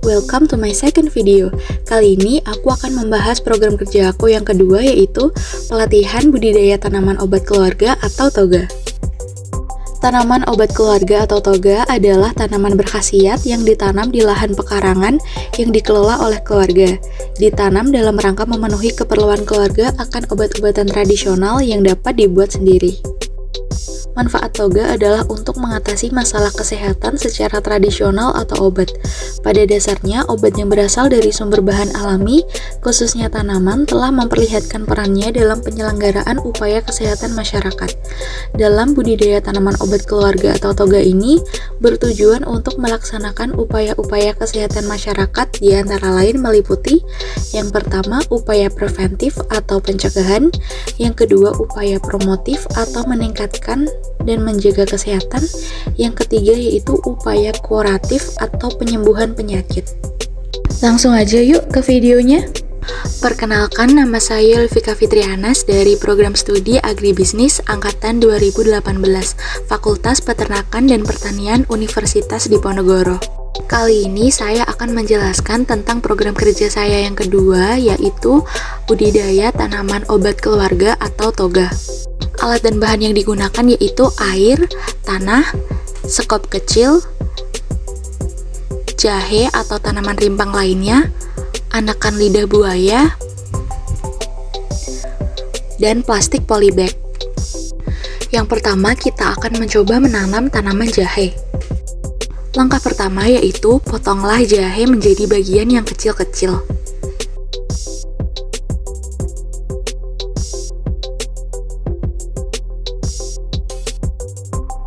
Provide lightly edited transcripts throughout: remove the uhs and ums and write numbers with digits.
Welcome to my second video. Kali ini aku akan membahas program kerja aku yang kedua, yaitu pelatihan budidaya tanaman obat keluarga atau toga. Tanaman obat keluarga atau toga adalah tanaman berkhasiat yang ditanam di lahan pekarangan yang dikelola oleh keluarga. Ditanam dalam rangka memenuhi keperluan keluarga akan obat-obatan tradisional yang dapat dibuat sendiri. Manfaat toga adalah untuk mengatasi masalah kesehatan secara tradisional atau obat. Pada dasarnya, obat yang berasal dari sumber bahan alami, khususnya tanaman, telah memperlihatkan perannya dalam penyelenggaraan upaya kesehatan masyarakat. Dalam budidaya tanaman obat keluarga atau toga ini, bertujuan untuk melaksanakan upaya-upaya kesehatan masyarakat, di antara lain meliputi: yang pertama, upaya preventif atau pencegahan; yang kedua, upaya promotif atau meningkatkan dan menjaga kesehatan; yang ketiga yaitu upaya kuratif atau penyembuhan penyakit. Langsung aja yuk ke videonya. Perkenalkan, nama saya Elvika Fitrianas dari Program Studi Agribisnis Angkatan 2018, Fakultas Peternakan dan Pertanian Universitas Diponegoro. Kali ini saya akan menjelaskan tentang program kerja saya yang kedua, yaitu budidaya tanaman obat keluarga atau toga. Alat dan bahan yang digunakan yaitu air, tanah, sekop kecil, jahe atau tanaman rimpang lainnya, anakan lidah buaya, dan plastik polybag. Yang pertama, kita akan mencoba menanam tanaman jahe. Langkah pertama yaitu potonglah jahe menjadi bagian yang kecil-kecil.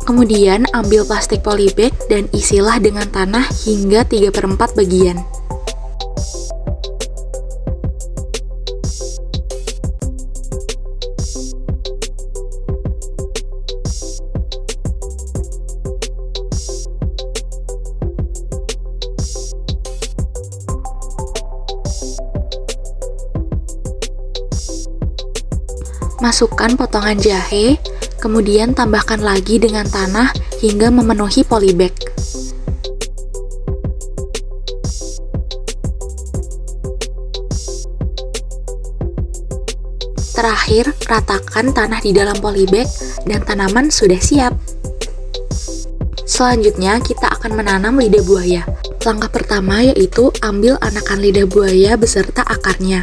Kemudian ambil plastik polybag dan isilah dengan tanah hingga 3/4 bagian. Masukkan potongan jahe, kemudian tambahkan lagi dengan tanah hingga memenuhi polybag. Terakhir, ratakan tanah di dalam polybag dan tanaman sudah siap. Selanjutnya, kita akan menanam lidah buaya. Langkah pertama yaitu ambil anakan lidah buaya beserta akarnya.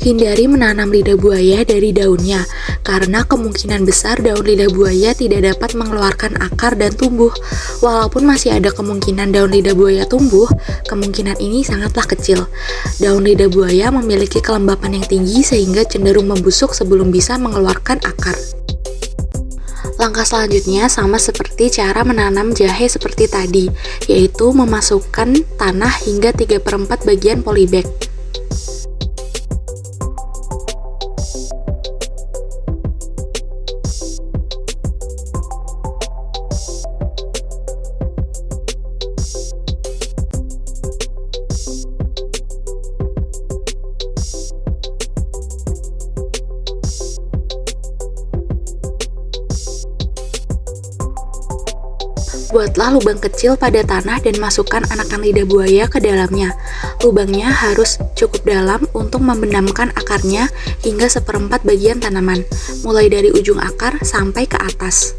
Hindari menanam lidah buaya dari daunnya, karena kemungkinan besar daun lidah buaya tidak dapat mengeluarkan akar dan tumbuh. Walaupun masih ada kemungkinan daun lidah buaya tumbuh, kemungkinan ini sangatlah kecil. Daun lidah buaya memiliki kelembapan yang tinggi sehingga cenderung membusuk sebelum bisa mengeluarkan akar. Langkah selanjutnya sama seperti cara menanam jahe seperti tadi, yaitu memasukkan tanah hingga 3/4 bagian polybag. Buatlah lubang kecil pada tanah dan masukkan anakan lidah buaya ke dalamnya. Lubangnya harus cukup dalam untuk membenamkan akarnya hingga 1/4 bagian tanaman, mulai dari ujung akar sampai ke atas.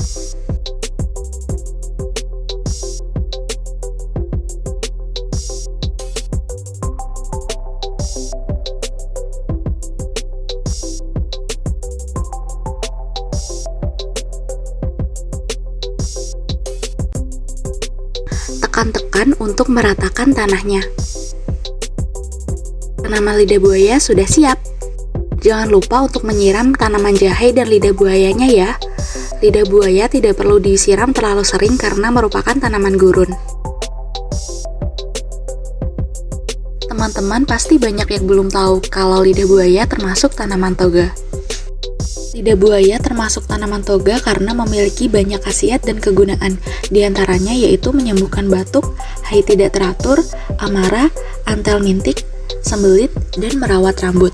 Tekan-tekan untuk meratakan tanahnya. Tanaman lidah buaya sudah siap. Jangan lupa untuk menyiram tanaman jahe dan lidah buayanya ya. Lidah buaya tidak perlu disiram terlalu sering karena merupakan tanaman gurun. Teman-teman pasti banyak yang belum tahu kalau lidah buaya termasuk tanaman toga. Lidah buaya termasuk tanaman toga karena memiliki banyak khasiat dan kegunaan, diantaranya yaitu menyembuhkan batuk, haid tidak teratur, amarah, antel mintik, sembelit, dan merawat rambut.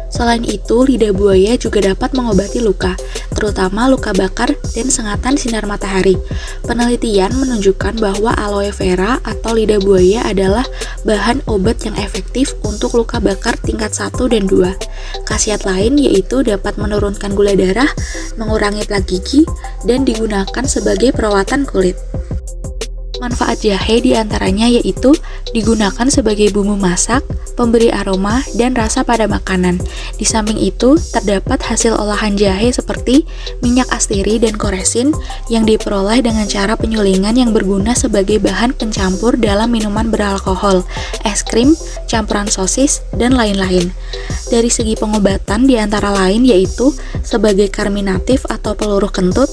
Selain itu, lidah buaya juga dapat mengobati luka, terutama luka bakar dan sengatan sinar matahari. Penelitian menunjukkan bahwa aloe vera atau lidah buaya adalah bahan obat yang efektif untuk luka bakar tingkat 1 dan 2. Khasiat lain yaitu dapat menurunkan gula darah, mengurangi plak gigi, dan digunakan sebagai perawatan kulit. Manfaat jahe diantaranya yaitu digunakan sebagai bumbu masak, pemberi aroma, dan rasa pada makanan. Di samping itu, terdapat hasil olahan jahe seperti minyak astiri dan koresin yang diperoleh dengan cara penyulingan yang berguna sebagai bahan pencampur dalam minuman beralkohol, es krim, campuran sosis, dan lain-lain. Dari segi pengobatan di antara lain yaitu sebagai karminatif atau peluruh kentut,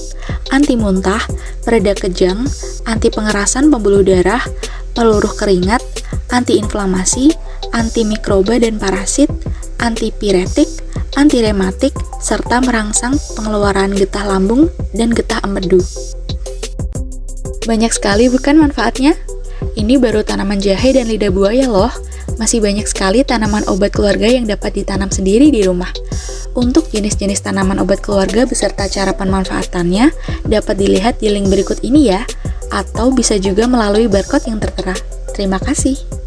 anti muntah, pereda kejang, anti pengerasan pembuluh darah, peluruh keringat, anti-inflamasi, anti-mikroba dan parasit, antipiretik, antirematik, serta merangsang pengeluaran getah lambung dan getah empedu. Banyak sekali bukan manfaatnya? Ini baru tanaman jahe dan lidah buaya loh. Masih banyak sekali tanaman obat keluarga yang dapat ditanam sendiri di rumah. Untuk jenis-jenis tanaman obat keluarga beserta cara pemanfaatannya dapat dilihat di link berikut ini ya, atau bisa juga melalui barcode yang tertera. Terima kasih.